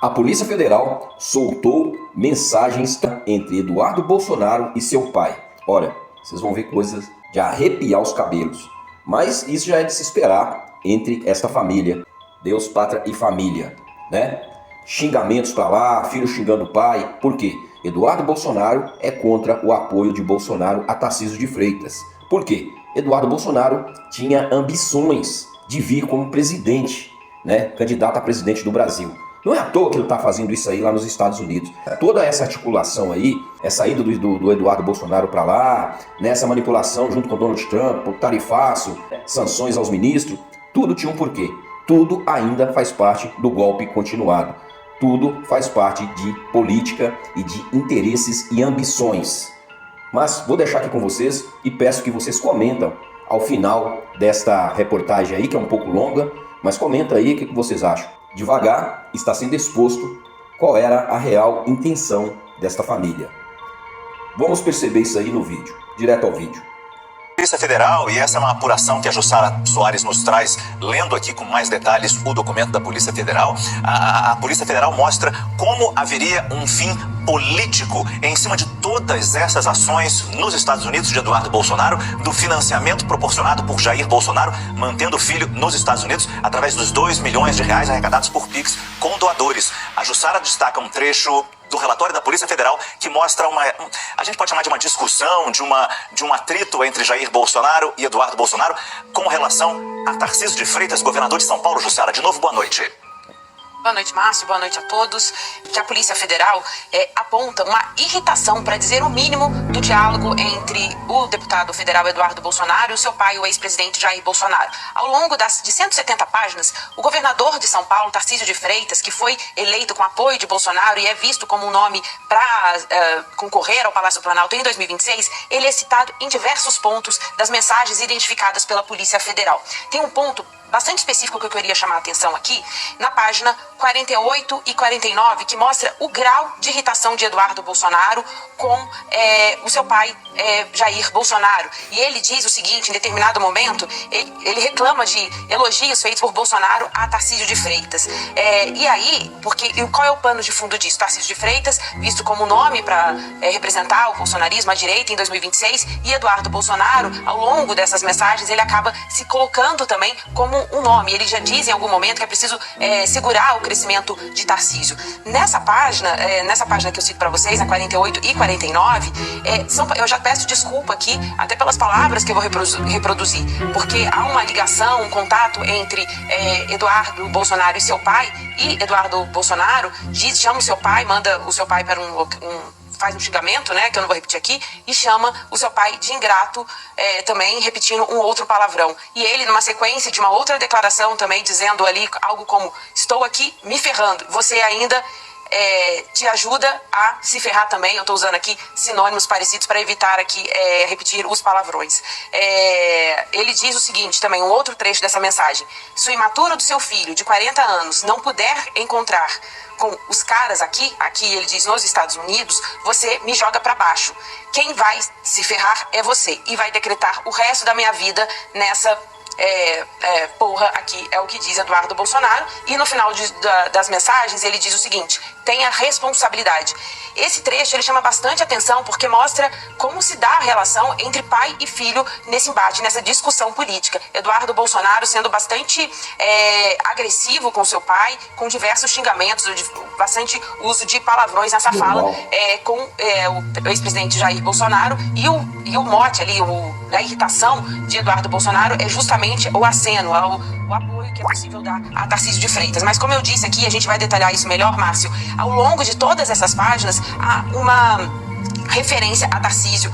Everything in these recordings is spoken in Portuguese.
A Polícia Federal soltou mensagens entre Eduardo Bolsonaro e seu pai. Olha, vocês vão ver coisas de arrepiar os cabelos. Mas isso já é de se esperar entre esta família. Deus, pátria e família, né? Xingamentos pra lá, filho xingando o pai. Por quê? Eduardo Bolsonaro é contra o apoio de Bolsonaro a Tarcísio de Freitas. Por quê? Eduardo Bolsonaro tinha ambições de vir como presidente, né? Candidato a presidente do Brasil. Não é à toa que ele está fazendo isso aí lá nos Estados Unidos. Toda essa articulação aí, essa ida do Eduardo Bolsonaro para lá, nessa manipulação junto com o Donald Trump, o tarifaço, sanções aos ministros, tudo tinha um porquê. Tudo ainda faz parte do golpe continuado. Tudo faz parte de política e de interesses e ambições. Mas vou deixar aqui com vocês e peço que vocês comentam ao final desta reportagem aí, que é um pouco longa, mas comenta aí o que vocês acham. Devagar está sendo exposto qual era a real intenção desta família. Vamos perceber isso aí no vídeo, direto ao vídeo. Polícia Federal, e essa é uma apuração que a Jussara Soares nos traz, lendo aqui com mais detalhes o documento da Polícia Federal. A Polícia Federal mostra como haveria um fim político em cima de todas essas ações nos Estados Unidos de Eduardo Bolsonaro, do financiamento proporcionado por Jair Bolsonaro, mantendo o filho nos Estados Unidos, através dos 2 milhões de reais arrecadados por Pix com doadores. A Jussara destaca um trecho do relatório da Polícia Federal que mostra a gente pode chamar de uma discussão, de um atrito entre Jair Bolsonaro e Eduardo Bolsonaro com relação a Tarcísio de Freitas, governador de São Paulo. Jussara, de novo, boa noite. Boa noite, Márcio. Boa noite a todos. Que a Polícia Federal aponta uma irritação, para dizer o mínimo, do diálogo entre o deputado federal Eduardo Bolsonaro e o seu pai, o ex-presidente Jair Bolsonaro. Ao longo de 170 páginas, o governador de São Paulo, Tarcísio de Freitas, que foi eleito com apoio de Bolsonaro e é visto como um nome para concorrer ao Palácio Planalto em 2026, ele é citado em diversos pontos das mensagens identificadas pela Polícia Federal. Tem um ponto bastante específico que eu queria chamar a atenção aqui, na página 48 e 49, que mostra o grau de irritação de Eduardo Bolsonaro com o seu pai, Jair Bolsonaro. E ele diz o seguinte: em determinado momento, ele reclama de elogios feitos por Bolsonaro a Tarcísio de Freitas. E aí, qual é o pano de fundo disso? Tarcísio de Freitas, visto como nome para representar o bolsonarismo à direita em 2026, e Eduardo Bolsonaro, ao longo dessas mensagens, ele acaba se colocando também como um nome. Ele já diz em algum momento que é preciso segurar o crescimento de Tarcísio. Nessa página que eu cito para vocês, na 48 e 49, eu já peço desculpa aqui, até pelas palavras que eu vou reproduzir, porque há uma ligação, um contato entre Eduardo Bolsonaro e seu pai, e Eduardo Bolsonaro chama o seu pai, manda o seu pai para faz um xingamento, né, que eu não vou repetir aqui, e chama o seu pai de ingrato, também repetindo um outro palavrão. E ele, numa sequência de uma outra declaração também, dizendo ali algo como: estou aqui me ferrando, você ainda te ajuda a se ferrar também. Eu estou usando aqui sinônimos parecidos para evitar aqui repetir os palavrões. Ele diz o seguinte também, um outro trecho dessa mensagem: se o imaturo do seu filho de 40 anos não puder encontrar com os caras aqui ele diz nos Estados Unidos, você me joga para baixo. Quem vai se ferrar é você, e vai decretar o resto da minha vida nessa porra aqui, é o que diz Eduardo Bolsonaro. E no final das mensagens ele diz o seguinte: tenha responsabilidade. Esse trecho ele chama bastante atenção porque mostra como se dá a relação entre pai e filho nesse embate, nessa discussão política. Eduardo Bolsonaro sendo bastante agressivo com seu pai, com diversos xingamentos, bastante uso de palavrões nessa fala com o ex-presidente Jair Bolsonaro, e o mote ali, a irritação de Eduardo Bolsonaro é justamente o aceno, o apoio que é possível dar a Tarcísio de Freitas. Mas como eu disse aqui, a gente vai detalhar isso melhor, Márcio, ao longo de todas essas páginas há uma referência a Tarcísio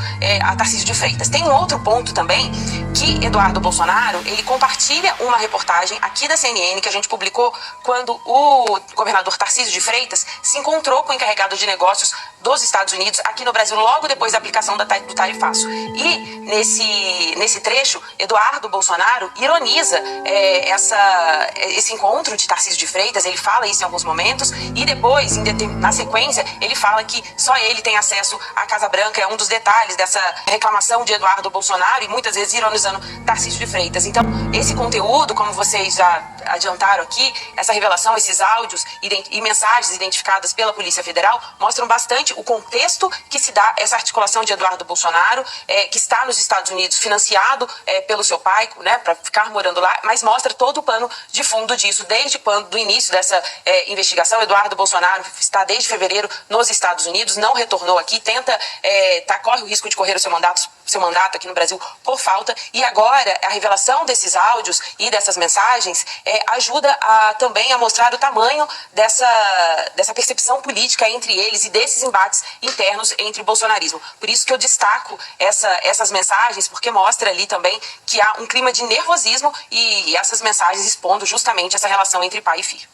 de Freitas. Tem um outro ponto também, que Eduardo Bolsonaro, ele compartilha uma reportagem aqui da CNN que a gente publicou quando o governador Tarcísio de Freitas se encontrou com o encarregado de negócios dos Estados Unidos aqui no Brasil, logo depois da aplicação do tarifaço. E nesse trecho, Eduardo Bolsonaro ironiza esse encontro de Tarcísio de Freitas, ele fala isso em alguns momentos, e depois, na sequência, ele fala que só ele tem acesso à Casa Branca é um dos detalhes dessa reclamação de Eduardo Bolsonaro e muitas vezes ironizando Tarcísio de Freitas. Então, esse conteúdo, como vocês já adiantaram aqui, essa revelação, esses áudios e mensagens identificadas pela Polícia Federal mostram bastante o contexto que se dá essa articulação de Eduardo Bolsonaro, que está nos Estados Unidos, financiado pelo seu pai, né, para ficar morando lá, mas mostra todo o pano de fundo disso, desde quando, do início dessa investigação. Eduardo Bolsonaro está desde fevereiro nos Estados Unidos, não retornou aqui, corre o risco de correr o seu mandato aqui no Brasil por falta, e agora a revelação desses áudios e dessas mensagens ajuda também a mostrar o tamanho dessa percepção política entre eles e desses embates internos entre o bolsonarismo. Por isso que eu destaco essas mensagens, porque mostra ali também que há um clima de nervosismo e essas mensagens expondo justamente essa relação entre pai e filho.